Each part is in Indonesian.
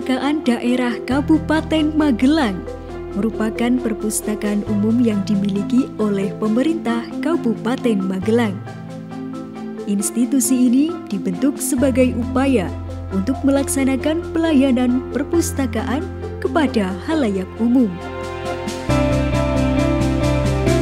Perpustakaan Daerah Kabupaten Magelang merupakan perpustakaan umum yang dimiliki oleh pemerintah Kabupaten Magelang. Institusi ini dibentuk sebagai upaya untuk melaksanakan pelayanan perpustakaan kepada halayak umum.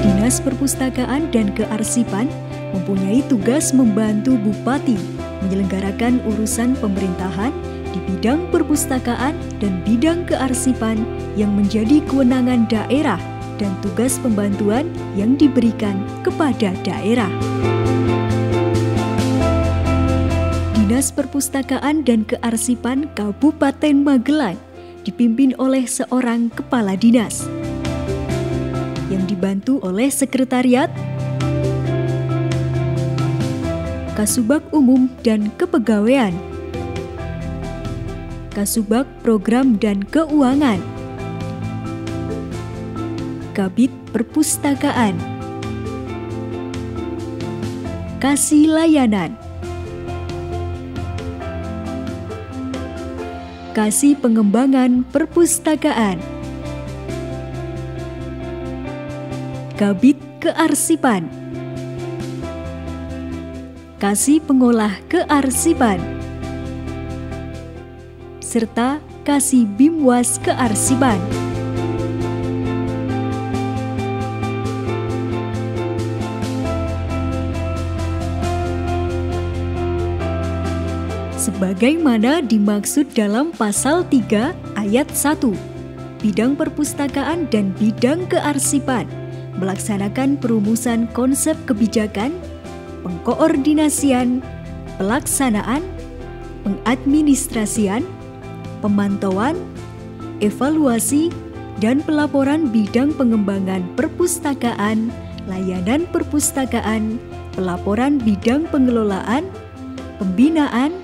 Dinas Perpustakaan dan Kearsipan mempunyai tugas membantu Bupati menyelenggarakan urusan pemerintahan di bidang perpustakaan dan bidang kearsipan yang menjadi kewenangan daerah dan tugas pembantuan yang diberikan kepada daerah. Dinas Perpustakaan dan Kearsipan Kabupaten Magelang dipimpin oleh seorang kepala dinas yang dibantu oleh sekretariat, Kasubag Umum dan Kepegawaian, Kasubag Program dan Keuangan, Kabid Perpustakaan, Kasih Layanan, Kasih Pengembangan Perpustakaan, Kabid Kearsipan, Kasih Pengolah Kearsipan, serta Kasih Bimwas Kearsipan. Sebagaimana dimaksud dalam pasal 3 ayat 1, bidang perpustakaan dan bidang kearsipan melaksanakan perumusan konsep kebijakan, pengkoordinasian, pelaksanaan, pengadministrasian, pemantauan, evaluasi, dan pelaporan bidang pengembangan perpustakaan, layanan perpustakaan, pelaporan bidang pengelolaan, pembinaan,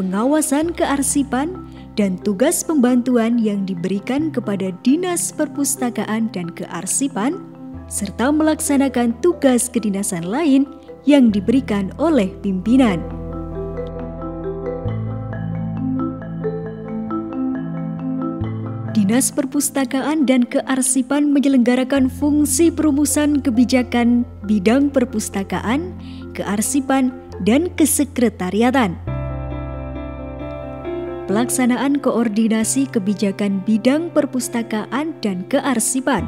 pengawasan kearsipan, dan tugas pembantuan yang diberikan kepada Dinas Perpustakaan dan Kearsipan, serta melaksanakan tugas kedinasan lain yang diberikan oleh pimpinan. Dinas Perpustakaan dan Kearsipan menyelenggarakan fungsi perumusan kebijakan bidang perpustakaan, kearsipan, dan kesekretariatan. Pelaksanaan koordinasi kebijakan bidang perpustakaan dan kearsipan.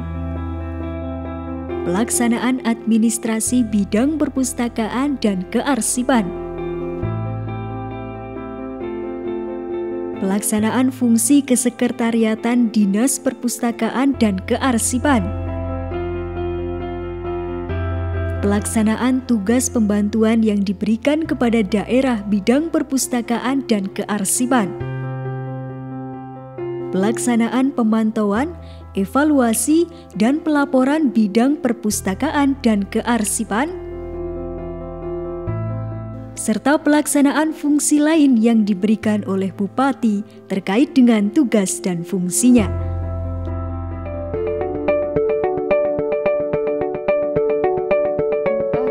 Pelaksanaan administrasi bidang perpustakaan dan kearsipan. Pelaksanaan fungsi kesekretariatan Dinas Perpustakaan dan Kearsipan. Pelaksanaan tugas pembantuan yang diberikan kepada daerah bidang perpustakaan dan kearsipan. Pelaksanaan pemantauan, evaluasi, dan pelaporan bidang perpustakaan dan kearsipan, serta pelaksanaan fungsi lain yang diberikan oleh Bupati terkait dengan tugas dan fungsinya.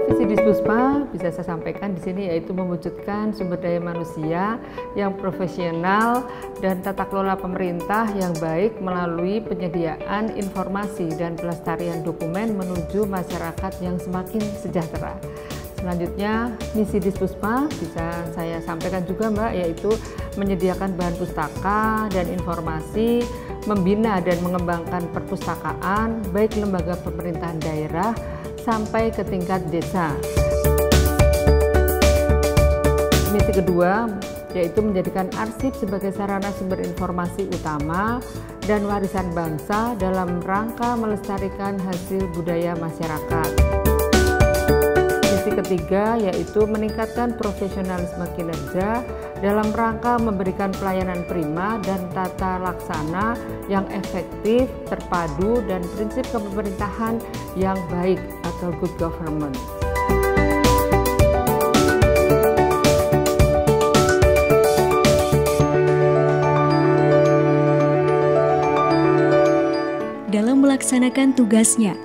Visi Dispuspa bisa saya sampaikan di sini yaitu mewujudkan sumber daya manusia yang profesional dan tata kelola pemerintah yang baik melalui penyediaan informasi dan pelestarian dokumen menuju masyarakat yang semakin sejahtera. Selanjutnya, misi Dispuspa bisa saya sampaikan juga Mbak, yaitu menyediakan bahan pustaka dan informasi, membina dan mengembangkan perpustakaan, baik lembaga pemerintahan daerah sampai ke tingkat desa. Misi kedua, yaitu menjadikan arsip sebagai sarana sumber informasi utama dan warisan bangsa dalam rangka melestarikan hasil budaya masyarakat. Misi ketiga yaitu meningkatkan profesionalisme kinerja dalam rangka memberikan pelayanan prima dan tata laksana yang efektif, terpadu, dan prinsip kepemerintahan yang baik atau good government. Dalam melaksanakan tugasnya,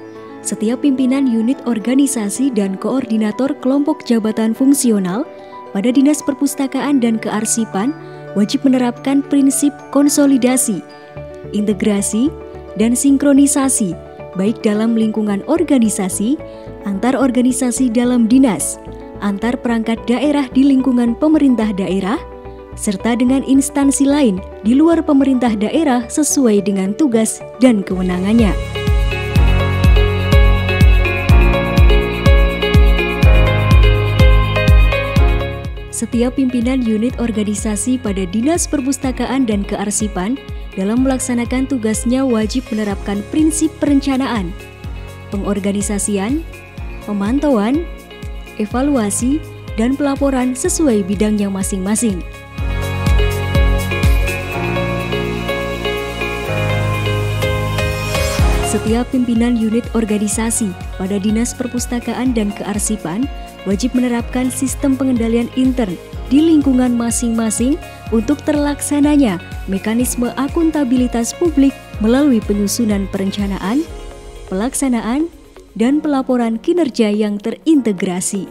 setiap pimpinan unit organisasi dan koordinator kelompok jabatan fungsional pada Dinas Perpustakaan dan Kearsipan wajib menerapkan prinsip konsolidasi, integrasi, dan sinkronisasi baik dalam lingkungan organisasi, antar organisasi dalam dinas, antar perangkat daerah di lingkungan pemerintah daerah, serta dengan instansi lain di luar pemerintah daerah sesuai dengan tugas dan kewenangannya. Setiap pimpinan unit organisasi pada Dinas Perpustakaan dan Kearsipan dalam melaksanakan tugasnya wajib menerapkan prinsip perencanaan, pengorganisasian, pemantauan, evaluasi, dan pelaporan sesuai bidangnya masing-masing. Setiap pimpinan unit organisasi pada Dinas Perpustakaan dan Kearsipan wajib menerapkan sistem pengendalian intern di lingkungan masing-masing untuk terlaksananya mekanisme akuntabilitas publik melalui penyusunan perencanaan, pelaksanaan, dan pelaporan kinerja yang terintegrasi.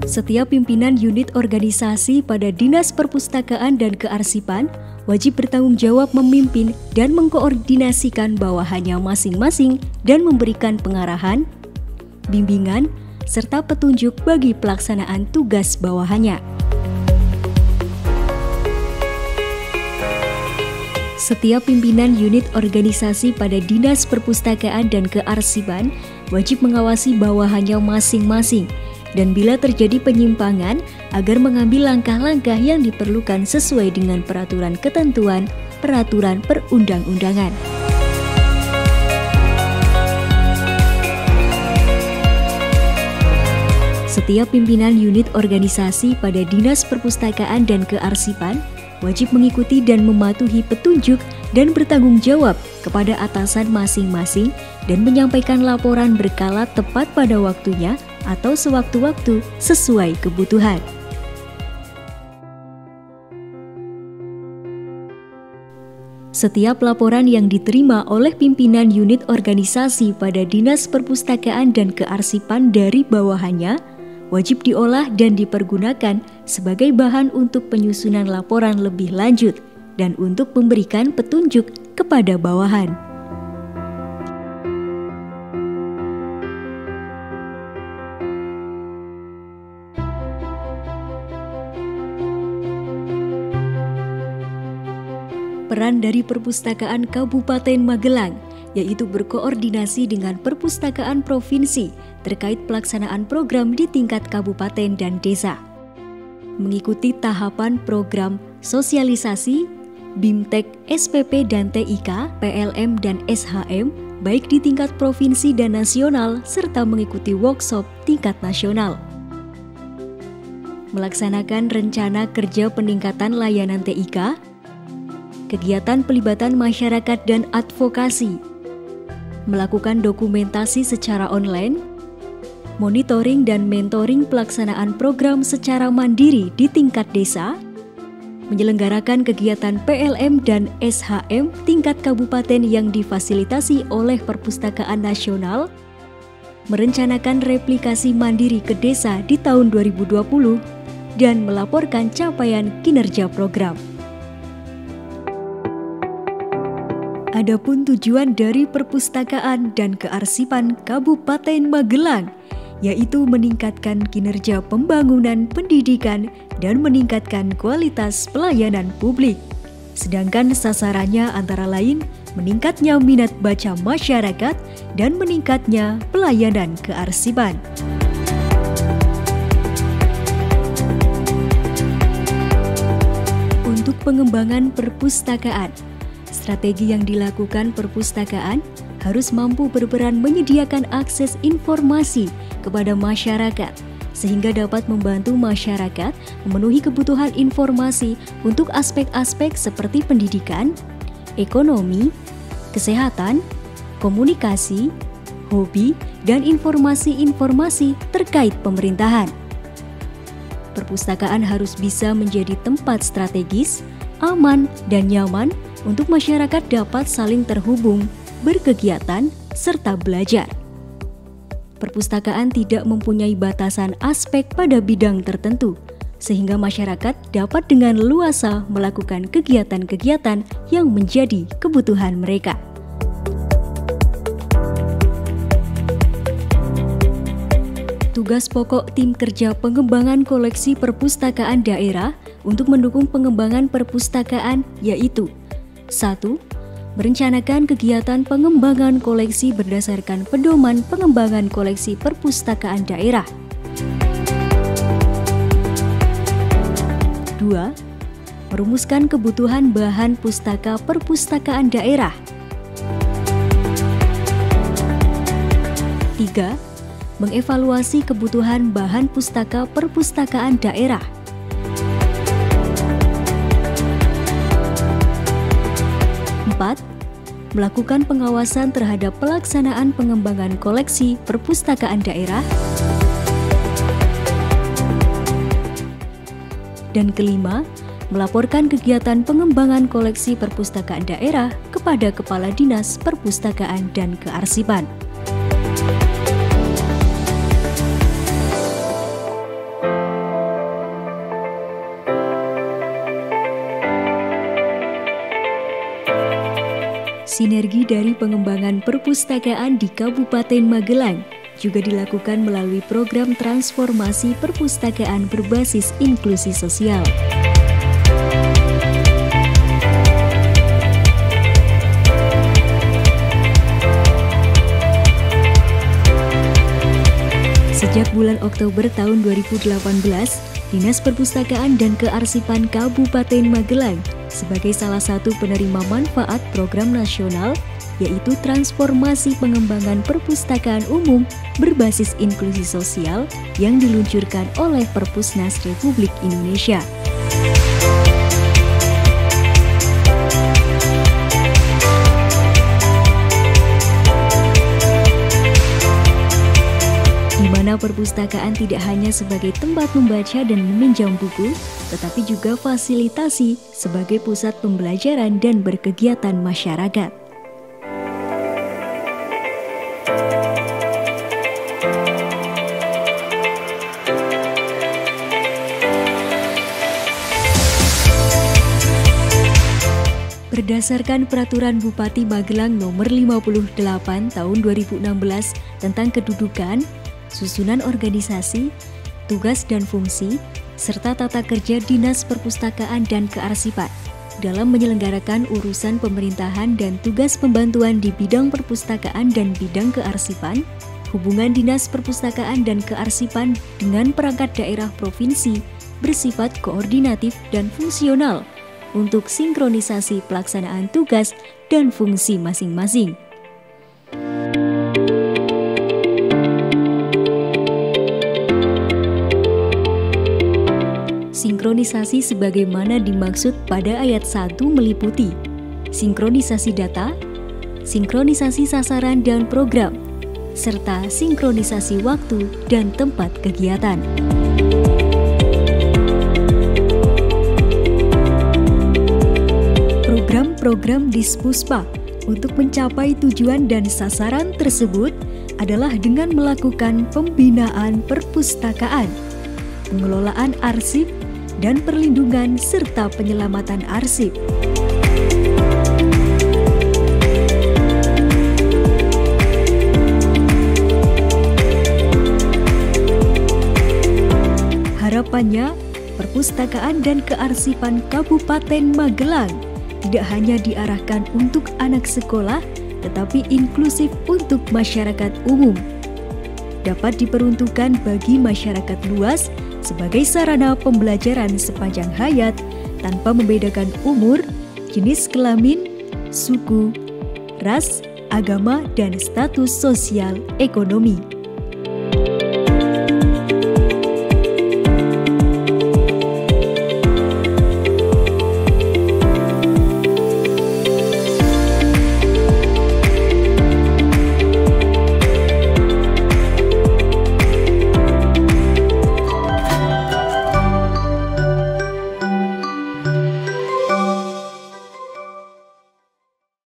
Setiap pimpinan unit organisasi pada Dinas Perpustakaan dan Kearsipan wajib bertanggung jawab memimpin dan mengkoordinasikan bawahannya masing-masing dan memberikan pengarahan, bimbingan, serta petunjuk bagi pelaksanaan tugas bawahannya. Setiap pimpinan unit organisasi pada Dinas Perpustakaan dan Kearsipan wajib mengawasi bawahannya masing-masing dan bila terjadi penyimpangan agar mengambil langkah-langkah yang diperlukan sesuai dengan peraturan ketentuan peraturan perundang-undangan. Setiap pimpinan unit organisasi pada Dinas Perpustakaan dan Kearsipan wajib mengikuti dan mematuhi petunjuk dan bertanggung jawab kepada atasan masing-masing dan menyampaikan laporan berkala tepat pada waktunya atau sewaktu-waktu sesuai kebutuhan. Setiap laporan yang diterima oleh pimpinan unit organisasi pada Dinas Perpustakaan dan Kearsipan dari bawahannya wajib diolah dan dipergunakan sebagai bahan untuk penyusunan laporan lebih lanjut dan untuk memberikan petunjuk kepada bawahan. Peran dari Perpustakaan Kabupaten Magelang yaitu berkoordinasi dengan perpustakaan provinsi terkait pelaksanaan program di tingkat kabupaten dan desa. Mengikuti tahapan program sosialisasi, BIMTEK, SPP dan TIK, PLM dan SHM, baik di tingkat provinsi dan nasional, serta mengikuti workshop tingkat nasional. Melaksanakan rencana kerja peningkatan layanan TIK, kegiatan pelibatan masyarakat dan advokasi, melakukan dokumentasi secara online, monitoring dan mentoring pelaksanaan program secara mandiri di tingkat desa, menyelenggarakan kegiatan PLM dan SHM tingkat kabupaten yang difasilitasi oleh Perpustakaan Nasional, merencanakan replikasi mandiri ke desa di tahun 2020, dan melaporkan capaian kinerja program. Adapun tujuan dari Perpustakaan dan Kearsipan Kabupaten Magelang yaitu meningkatkan kinerja pembangunan pendidikan dan meningkatkan kualitas pelayanan publik. Sedangkan sasarannya antara lain meningkatnya minat baca masyarakat dan meningkatnya pelayanan kearsipan. Untuk pengembangan perpustakaan, strategi yang dilakukan perpustakaan harus mampu berperan menyediakan akses informasi kepada masyarakat sehingga dapat membantu masyarakat memenuhi kebutuhan informasi untuk aspek-aspek seperti pendidikan, ekonomi, kesehatan, komunikasi, hobi, dan informasi-informasi terkait pemerintahan. Perpustakaan harus bisa menjadi tempat strategis, aman, dan nyaman untuk masyarakat dapat saling terhubung, berkegiatan, serta belajar. perpustakaan tidak mempunyai batasan aspek pada bidang tertentu, sehingga masyarakat dapat dengan leluasa melakukan kegiatan-kegiatan yang menjadi kebutuhan mereka. Tugas pokok tim kerja pengembangan koleksi perpustakaan daerah untuk mendukung pengembangan perpustakaan yaitu 1. Merencanakan kegiatan pengembangan koleksi berdasarkan pedoman pengembangan koleksi perpustakaan daerah. 2. Merumuskan kebutuhan bahan pustaka perpustakaan daerah. 3. Mengevaluasi kebutuhan bahan pustaka perpustakaan daerah. 4. Melakukan pengawasan terhadap pelaksanaan pengembangan koleksi perpustakaan daerah. Dan kelima, melaporkan kegiatan pengembangan koleksi perpustakaan daerah kepada Kepala Dinas Perpustakaan dan Kearsipan. Sinergi dari pengembangan perpustakaan di Kabupaten Magelang juga dilakukan melalui program transformasi perpustakaan berbasis inklusi sosial. Sejak bulan Oktober tahun 2018, Dinas Perpustakaan dan Kearsipan Kabupaten Magelang sebagai salah satu penerima manfaat program nasional yaitu transformasi pengembangan perpustakaan umum berbasis inklusi sosial yang diluncurkan oleh Perpusnas Republik Indonesia. Di mana perpustakaan tidak hanya sebagai tempat membaca dan meminjam buku, tetapi juga fasilitasi sebagai pusat pembelajaran dan berkegiatan masyarakat. Berdasarkan Peraturan Bupati Magelang Nomor 58 Tahun 2016 tentang kedudukan, susunan organisasi, tugas dan fungsi, serta tata kerja Dinas Perpustakaan dan Kearsipan dalam menyelenggarakan urusan pemerintahan dan tugas pembantuan di bidang perpustakaan dan bidang kearsipan, hubungan Dinas Perpustakaan dan Kearsipan dengan perangkat daerah provinsi bersifat koordinatif dan fungsional untuk sinkronisasi pelaksanaan tugas dan fungsi masing-masing. Sinkronisasi sebagaimana dimaksud pada ayat 1 meliputi sinkronisasi data, sinkronisasi sasaran dan program, serta sinkronisasi waktu dan tempat kegiatan. Program-program Dispuspa untuk mencapai tujuan dan sasaran tersebut adalah dengan melakukan pembinaan perpustakaan, pengelolaan arsip, dan perlindungan serta penyelamatan arsip. Harapannya, Perpustakaan dan Kearsipan Kabupaten Magelang tidak hanya diarahkan untuk anak sekolah, tetapi inklusif untuk masyarakat umum. Dapat diperuntukkan bagi masyarakat luas sebagai sarana pembelajaran sepanjang hayat tanpa membedakan umur, jenis kelamin, suku, ras, agama, dan status sosial ekonomi.